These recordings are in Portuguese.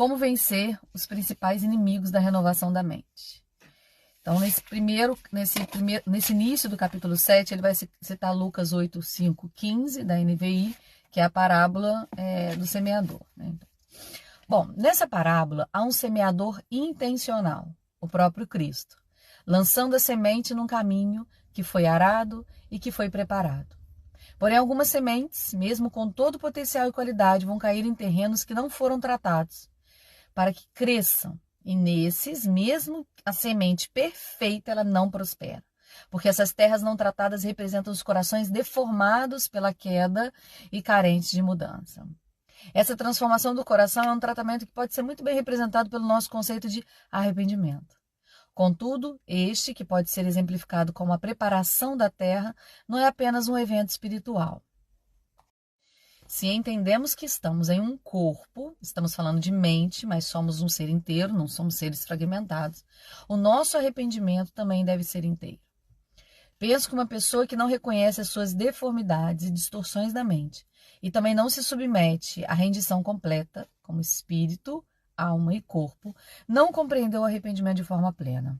Como vencer os principais inimigos da renovação da mente. Então, nesse início do capítulo 7, ele vai citar Lucas 8, 5, 15, da NVI, que é a parábola do semeador. Né? Bom, nessa parábola, há um semeador intencional, o próprio Cristo, lançando a semente num caminho que foi arado e que foi preparado. Porém, algumas sementes, mesmo com todo o potencial e qualidade, vão cair em terrenos que não foram tratados, para que cresçam. E nesses, mesmo a semente perfeita, ela não prospera. Porque essas terras não tratadas representam os corações deformados pela queda e carentes de mudança. Essa transformação do coração é um tratamento que pode ser muito bem representado pelo nosso conceito de arrependimento. Contudo, este, que pode ser exemplificado como a preparação da terra, não é apenas um evento espiritual. Se entendemos que estamos em um corpo, estamos falando de mente, mas somos um ser inteiro, não somos seres fragmentados, o nosso arrependimento também deve ser inteiro. Penso que uma pessoa que não reconhece as suas deformidades e distorções da mente e também não se submete à rendição completa, como espírito, alma e corpo, não compreendeu o arrependimento de forma plena.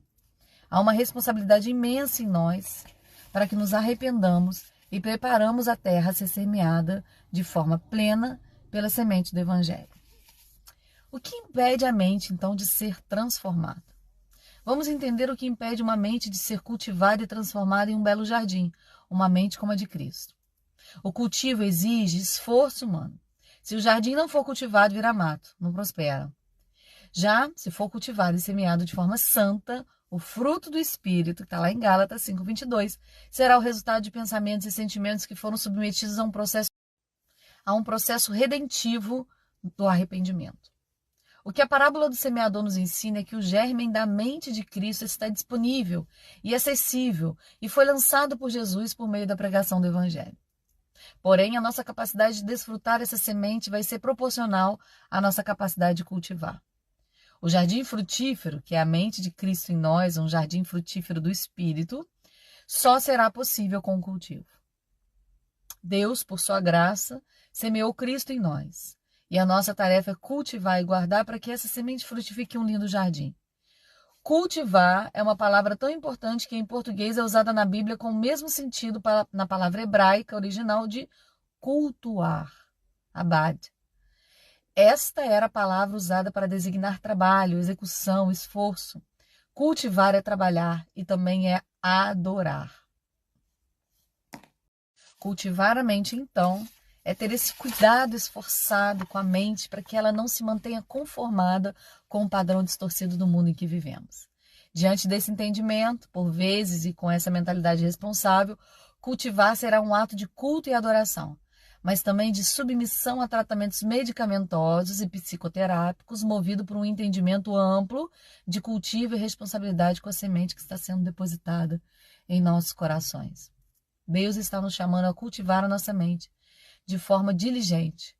Há uma responsabilidade imensa em nós para que nos arrependamos e preparamos a terra a ser semeada de forma plena pela semente do Evangelho. O que impede a mente, então, de ser transformada? Vamos entender o que impede uma mente de ser cultivada e transformada em um belo jardim, uma mente como a de Cristo. O cultivo exige esforço humano. Se o jardim não for cultivado, vira mato, não prospera. Já, se for cultivado e semeado de forma santa, o fruto do Espírito, que está lá em Gálatas 5:22, será o resultado de pensamentos e sentimentos que foram submetidos a um processo redentivo do arrependimento. O que a parábola do semeador nos ensina é que o germe da mente de Cristo está disponível e acessível e foi lançado por Jesus por meio da pregação do Evangelho. Porém, a nossa capacidade de desfrutar essa semente vai ser proporcional à nossa capacidade de cultivar. O jardim frutífero, que é a mente de Cristo em nós, um jardim frutífero do Espírito, só será possível com o cultivo. Deus, por sua graça, semeou Cristo em nós. E a nossa tarefa é cultivar e guardar para que essa semente frutifique um lindo jardim. Cultivar é uma palavra tão importante que em português é usada na Bíblia com o mesmo sentido na palavra hebraica original de cultuar, abad. Esta era a palavra usada para designar trabalho, execução, esforço. Cultivar é trabalhar e também é adorar. Cultivar a mente, então, é ter esse cuidado esforçado com a mente para que ela não se mantenha conformada com o padrão distorcido do mundo em que vivemos. Diante desse entendimento, por vezes e com essa mentalidade responsável, cultivar será um ato de culto e adoração, mas também de submissão a tratamentos medicamentosos e psicoterápicos, movido por um entendimento amplo de cultivo e responsabilidade com a semente que está sendo depositada em nossos corações. Deus está nos chamando a cultivar a nossa mente de forma diligente,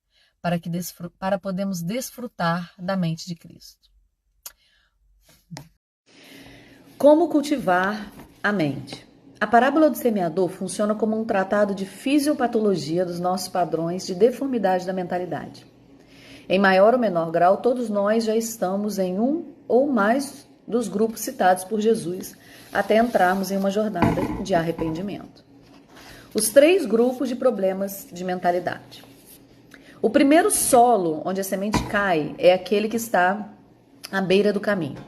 para podermos desfrutar da mente de Cristo. Como cultivar a mente? A parábola do semeador funciona como um tratado de fisiopatologia dos nossos padrões de deformidade da mentalidade. Em maior ou menor grau, todos nós já estamos em um ou mais dos grupos citados por Jesus, até entrarmos em uma jornada de arrependimento. Os 3 grupos de problemas de mentalidade. O primeiro solo onde a semente cai é aquele que está à beira do caminho.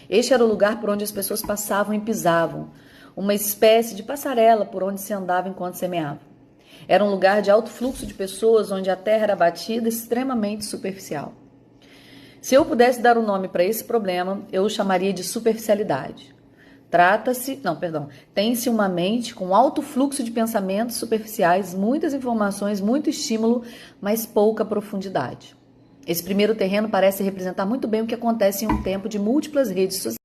Este era o lugar por onde as pessoas passavam e pisavam, uma espécie de passarela por onde se andava enquanto semeava. Era um lugar de alto fluxo de pessoas onde a terra era batida extremamente superficial. Se eu pudesse dar um nome para esse problema, eu o chamaria de superficialidade. Tem-se uma mente com alto fluxo de pensamentos superficiais, muitas informações, muito estímulo, mas pouca profundidade. Esse primeiro terreno parece representar muito bem o que acontece em um tempo de múltiplas redes sociais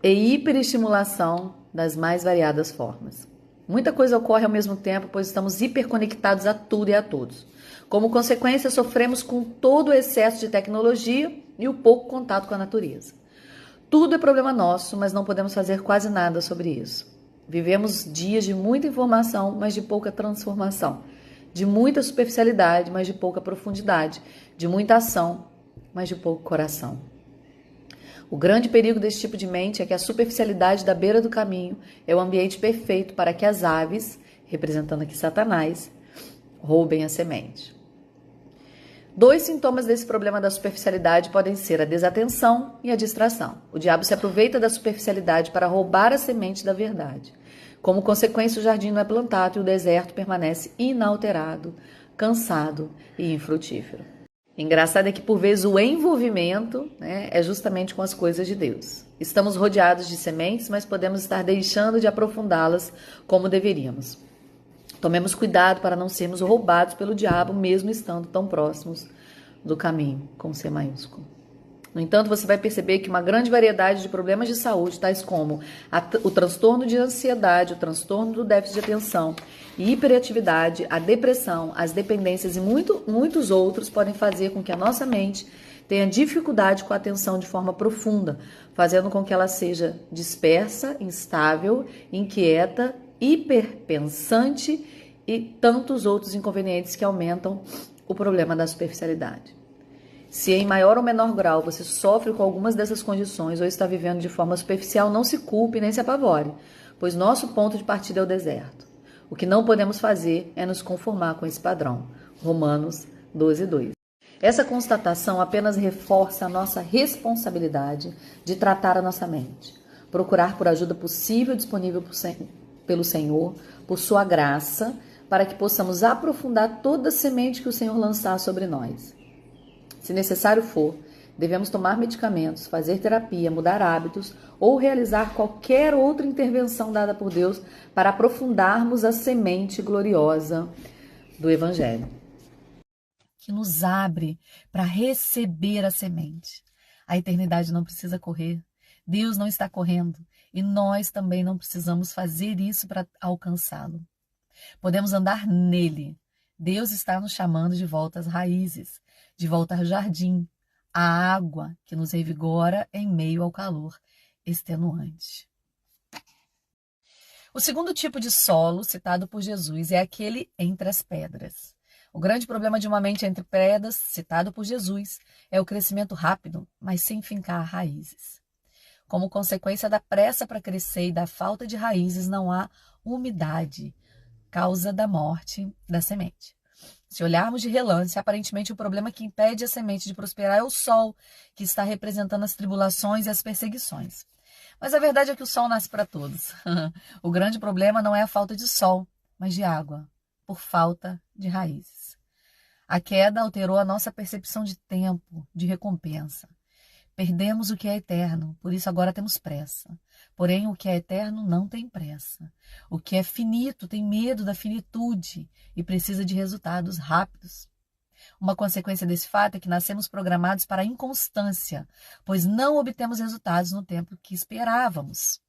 e hiperestimulação das mais variadas formas. Muita coisa ocorre ao mesmo tempo, pois estamos hiperconectados a tudo e a todos. Como consequência, sofremos com todo o excesso de tecnologia e o pouco contato com a natureza. Tudo é problema nosso, mas não podemos fazer quase nada sobre isso. Vivemos dias de muita informação, mas de pouca transformação. De muita superficialidade, mas de pouca profundidade. De muita ação, mas de pouco coração. O grande perigo desse tipo de mente é que a superficialidade da beira do caminho é o ambiente perfeito para que as aves, representando aqui Satanás, roubem a semente. 2 sintomas desse problema da superficialidade podem ser a desatenção e a distração. O diabo se aproveita da superficialidade para roubar a semente da verdade. Como consequência, o jardim não é plantado e o deserto permanece inalterado, cansado e infrutífero. Engraçado é que, por vezes, o envolvimento, é justamente com as coisas de Deus. Estamos rodeados de sementes, mas podemos estar deixando de aprofundá-las como deveríamos. Tomemos cuidado para não sermos roubados pelo diabo, mesmo estando tão próximos do caminho, com C maiúsculo. No entanto, você vai perceber que uma grande variedade de problemas de saúde, tais como o transtorno de ansiedade, o transtorno do déficit de atenção, hiperatividade, a depressão, as dependências e muitos outros podem fazer com que a nossa mente tenha dificuldade com a atenção de forma profunda, fazendo com que ela seja dispersa, instável, inquieta, hiperpensante e tantos outros inconvenientes que aumentam o problema da superficialidade. Se em maior ou menor grau você sofre com algumas dessas condições ou está vivendo de forma superficial, não se culpe nem se apavore, pois nosso ponto de partida é o deserto. O que não podemos fazer é nos conformar com esse padrão. Romanos 12:2. Essa constatação apenas reforça a nossa responsabilidade de tratar a nossa mente, procurar por ajuda possível disponível pelo Senhor, por sua graça, para que possamos aprofundar toda a semente que o Senhor lançar sobre nós. Se necessário for, devemos tomar medicamentos, fazer terapia, mudar hábitos ou realizar qualquer outra intervenção dada por Deus para aprofundarmos a semente gloriosa do Evangelho, que nos abre para receber a semente. A eternidade não precisa correr, Deus não está correndo e nós também não precisamos fazer isso para alcançá-lo. Podemos andar nele. Deus está nos chamando de volta às raízes, de volta ao jardim, à água que nos revigora em meio ao calor extenuante. O segundo tipo de solo citado por Jesus é aquele entre as pedras. O grande problema de uma mente entre pedras, citado por Jesus, é o crescimento rápido, mas sem fincar raízes. Como consequência da pressa para crescer e da falta de raízes, não há umidade, causa da morte da semente. Se olharmos de relance, aparentemente o problema que impede a semente de prosperar é o sol, que está representando as tribulações e as perseguições. Mas a verdade é que o sol nasce para todos. O grande problema não é a falta de sol, mas de água, por falta de raízes. A queda alterou a nossa percepção de tempo, de recompensa. Perdemos o que é eterno, por isso agora temos pressa. Porém, o que é eterno não tem pressa. O que é finito tem medo da finitude e precisa de resultados rápidos. Uma consequência desse fato é que nascemos programados para a inconstância, pois não obtemos resultados no tempo que esperávamos.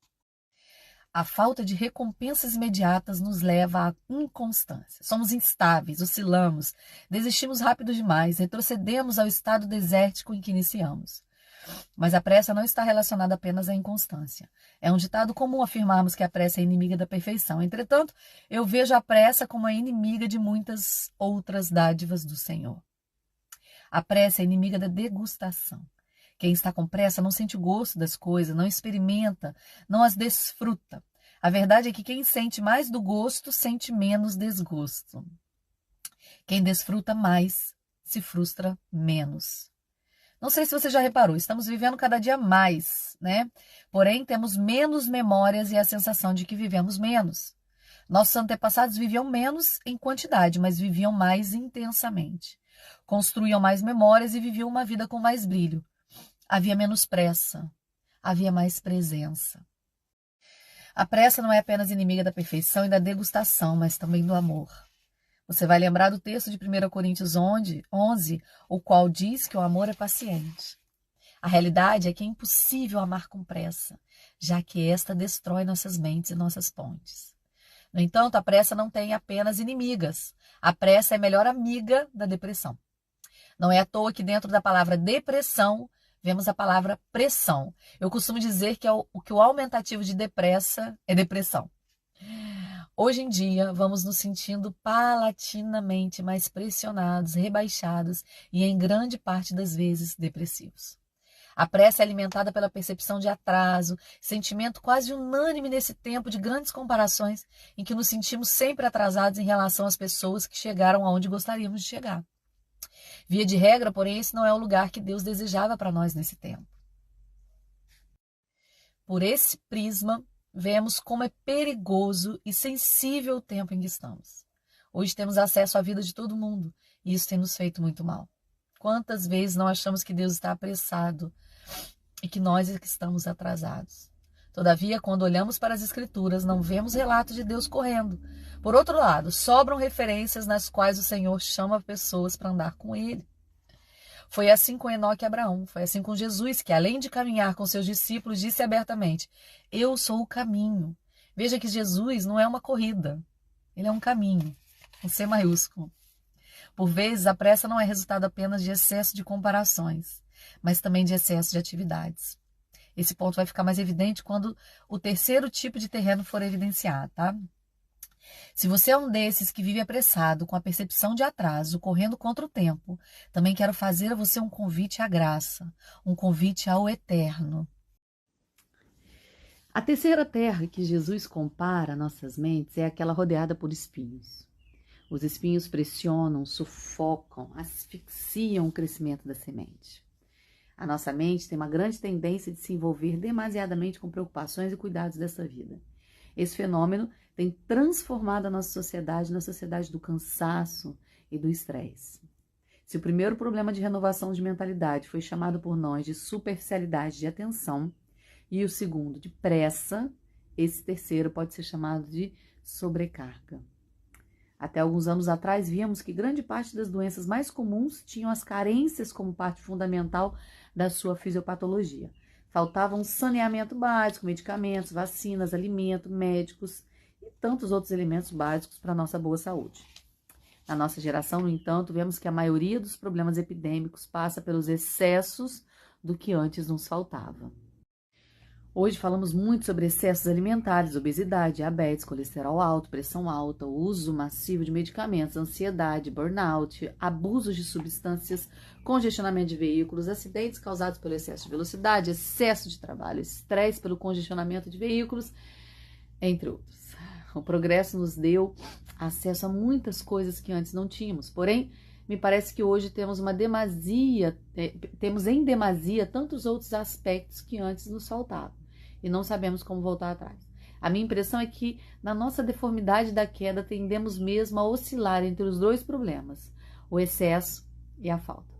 A falta de recompensas imediatas nos leva à inconstância. Somos instáveis, oscilamos, desistimos rápido demais, retrocedemos ao estado desértico em que iniciamos. Mas a pressa não está relacionada apenas à inconstância. É um ditado comum afirmarmos que a pressa é inimiga da perfeição. Entretanto, eu vejo a pressa como a inimiga de muitas outras dádivas do Senhor. A pressa é inimiga da degustação. Quem está com pressa não sente o gosto das coisas, não experimenta, não as desfruta. A verdade é que quem sente mais do gosto sente menos desgosto. Quem desfruta mais se frustra menos. Não sei se você já reparou, estamos vivendo cada dia mais, né? Porém, temos menos memórias e a sensação de que vivemos menos. Nossos antepassados viviam menos em quantidade, mas viviam mais intensamente. Construíam mais memórias e viviam uma vida com mais brilho. Havia menos pressa, havia mais presença. A pressa não é apenas inimiga da perfeição e da degustação, mas também do amor. Você vai lembrar do texto de 1 Coríntios 11, o qual diz que o amor é paciente. A realidade é que é impossível amar com pressa, já que esta destrói nossas mentes e nossas pontes. No entanto, a pressa não tem apenas inimigas. A pressa é a melhor amiga da depressão. Não é à toa que dentro da palavra depressão, vemos a palavra pressão. Eu costumo dizer que o aumentativo de depressa é depressão. Hoje em dia, vamos nos sentindo paulatinamente mais pressionados, rebaixados e, em grande parte das vezes, depressivos. A pressa é alimentada pela percepção de atraso, sentimento quase unânime nesse tempo de grandes comparações, em que nos sentimos sempre atrasados em relação às pessoas que chegaram aonde gostaríamos de chegar. Via de regra, porém, esse não é o lugar que Deus desejava para nós nesse tempo. Por esse prisma, vemos como é perigoso e sensível o tempo em que estamos. Hoje temos acesso à vida de todo mundo e isso tem nos feito muito mal. Quantas vezes não achamos que Deus está apressado e que nós é que estamos atrasados? Todavia, quando olhamos para as Escrituras, não vemos relatos de Deus correndo. Por outro lado, sobram referências nas quais o Senhor chama pessoas para andar com Ele. Foi assim com Enoque e Abraão, foi assim com Jesus, que além de caminhar com seus discípulos, disse abertamente: eu sou o caminho. Veja que Jesus não é uma corrida, ele é um caminho, com C maiúsculo. Por vezes, a pressa não é resultado apenas de excesso de comparações, mas também de excesso de atividades. Esse ponto vai ficar mais evidente quando o terceiro tipo de terreno for evidenciado, tá? Se você é um desses que vive apressado, com a percepção de atraso, correndo contra o tempo, também quero fazer a você um convite à graça, um convite ao eterno. A terceira terra que Jesus compara a nossas mentes é aquela rodeada por espinhos. Os espinhos pressionam, sufocam, asfixiam o crescimento da semente. A nossa mente tem uma grande tendência de se envolver demasiadamente com preocupações e cuidados dessa vida. Esse fenômeno tem transformado a nossa sociedade na sociedade do cansaço e do estresse. Se o primeiro problema de renovação de mentalidade foi chamado por nós de superficialidade de atenção e o segundo de pressa, esse terceiro pode ser chamado de sobrecarga. Até alguns anos atrás, víamos que grande parte das doenças mais comuns tinham as carências como parte fundamental da sua fisiopatologia. Faltavam saneamento básico, medicamentos, vacinas, alimento, médicos e tantos outros elementos básicos para a nossa boa saúde. Na nossa geração, no entanto, vemos que a maioria dos problemas epidêmicos passa pelos excessos do que antes nos faltava. Hoje falamos muito sobre excessos alimentares, obesidade, diabetes, colesterol alto, pressão alta, uso massivo de medicamentos, ansiedade, burnout, abusos de substâncias, congestionamento de veículos, acidentes causados pelo excesso de velocidade, excesso de trabalho, estresse pelo congestionamento de veículos, entre outros. O progresso nos deu acesso a muitas coisas que antes não tínhamos, porém, me parece que hoje temos em demasia tantos outros aspectos que antes nos faltavam e não sabemos como voltar atrás. A minha impressão é que na nossa deformidade da queda tendemos mesmo a oscilar entre os dois problemas, o excesso e a falta.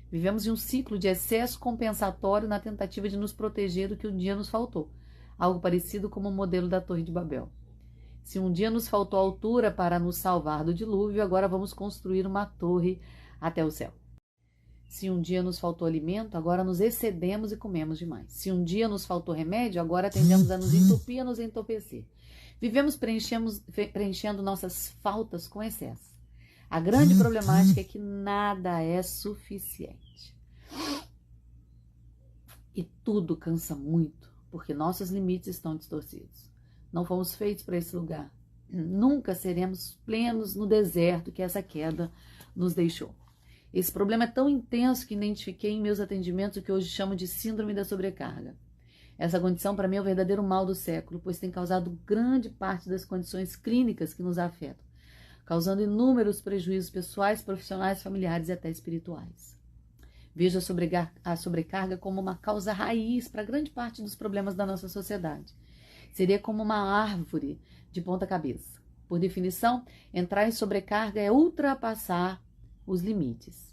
Vivemos em um ciclo de excesso compensatório na tentativa de nos proteger do que um dia nos faltou, algo parecido como o modelo da Torre de Babel. Se um dia nos faltou altura para nos salvar do dilúvio, agora vamos construir uma torre até o céu. Se um dia nos faltou alimento, agora nos excedemos e comemos demais. Se um dia nos faltou remédio, agora tendemos a nos entupir e a nos entorpecer. Vivemos preenchendo nossas faltas com excesso. A grande problemática é que nada é suficiente. E tudo cansa muito, porque nossos limites estão distorcidos. Não fomos feitos para esse lugar. Nunca seremos plenos no deserto que essa queda nos deixou. Esse problema é tão intenso que identifiquei em meus atendimentos o que hoje chamo de síndrome da sobrecarga. Essa condição, para mim, é o verdadeiro mal do século, pois tem causado grande parte das condições clínicas que nos afetam, causando inúmeros prejuízos pessoais, profissionais, familiares e até espirituais. Vejo a sobrecarga como uma causa raiz para grande parte dos problemas da nossa sociedade. Seria como uma árvore de ponta cabeça. Por definição, entrar em sobrecarga é ultrapassar os limites.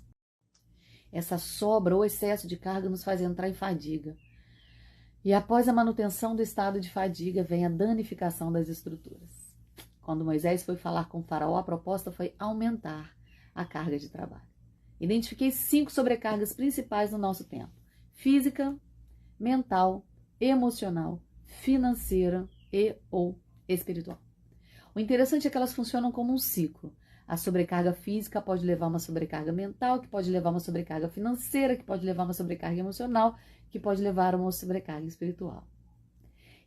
Essa sobra ou excesso de carga nos faz entrar em fadiga. E após a manutenção do estado de fadiga, vem a danificação das estruturas. Quando Moisés foi falar com o faraó, a proposta foi aumentar a carga de trabalho. Identifiquei 5 sobrecargas principais no nosso tempo: física, mental, emocional, financeira e ou espiritual. O interessante é que elas funcionam como um ciclo. A sobrecarga física pode levar a uma sobrecarga mental, que pode levar a uma sobrecarga financeira, que pode levar a uma sobrecarga emocional, que pode levar a uma sobrecarga espiritual.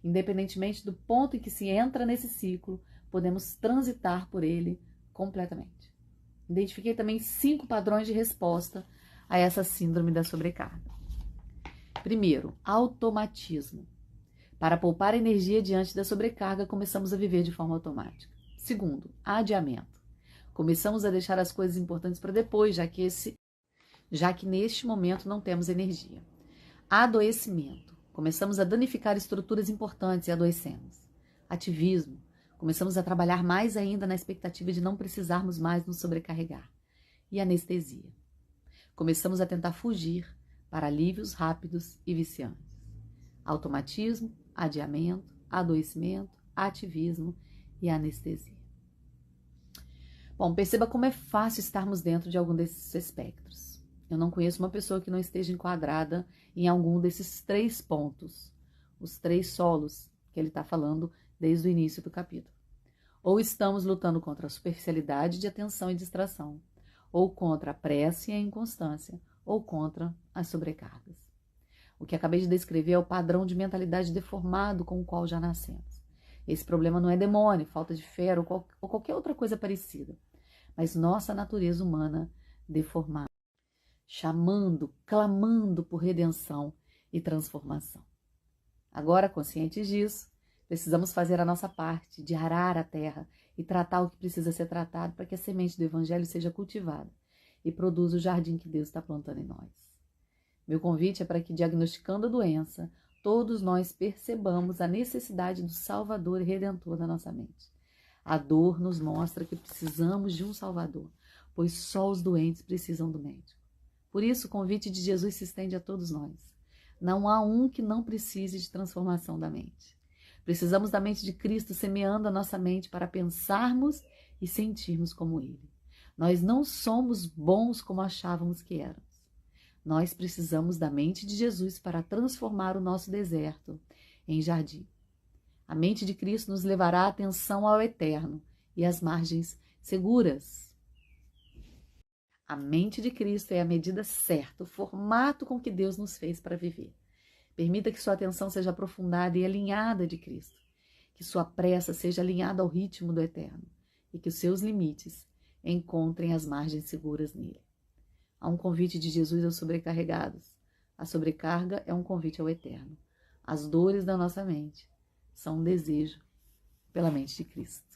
Independentemente do ponto em que se entra nesse ciclo, podemos transitar por ele completamente. Identifiquei também 5 padrões de resposta a essa síndrome da sobrecarga. Primeiro, automatismo. Para poupar energia diante da sobrecarga, começamos a viver de forma automática. Segundo, adiamento. Começamos a deixar as coisas importantes para depois, já que neste momento não temos energia. Adoecimento. Começamos a danificar estruturas importantes e adoecemos. Ativismo. Começamos a trabalhar mais ainda na expectativa de não precisarmos mais nos sobrecarregar. E anestesia. Começamos a tentar fugir para alívios rápidos e viciantes. Automatismo, adiamento, adoecimento, ativismo e anestesia. Bom, perceba como é fácil estarmos dentro de algum desses espectros. Eu não conheço uma pessoa que não esteja enquadrada em algum desses 3 pontos, os 3 solos que ele está falando desde o início do capítulo. Ou estamos lutando contra a superficialidade de atenção e distração, ou contra a pressa e a inconstância, ou contra as sobrecargas. O que acabei de descrever é o padrão de mentalidade deformado com o qual já nascemos. Esse problema não é demônio, falta de fé ou qualquer outra coisa parecida, mas nossa natureza humana deformada, chamando, clamando por redenção e transformação. Agora, conscientes disso, precisamos fazer a nossa parte de arar a terra e tratar o que precisa ser tratado para que a semente do Evangelho seja cultivada e produza o jardim que Deus está plantando em nós. Meu convite é para que, diagnosticando a doença, todos nós percebamos a necessidade do Salvador e Redentor da nossa mente. A dor nos mostra que precisamos de um Salvador, pois só os doentes precisam do médico. Por isso, o convite de Jesus se estende a todos nós. Não há um que não precise de transformação da mente. Precisamos da mente de Cristo semeando a nossa mente para pensarmos e sentirmos como Ele. Nós não somos bons como achávamos que éramos. Nós precisamos da mente de Jesus para transformar o nosso deserto em jardim. A mente de Cristo nos levará a atenção ao eterno e às margens seguras. A mente de Cristo é a medida certa, o formato com que Deus nos fez para viver. Permita que sua atenção seja aprofundada e alinhada de Cristo, que sua pressa seja alinhada ao ritmo do eterno e que os seus limites encontrem as margens seguras nele. Há um convite de Jesus aos sobrecarregados. A sobrecarga é um convite ao eterno. As dores da nossa mente são um desejo pela mente de Cristo.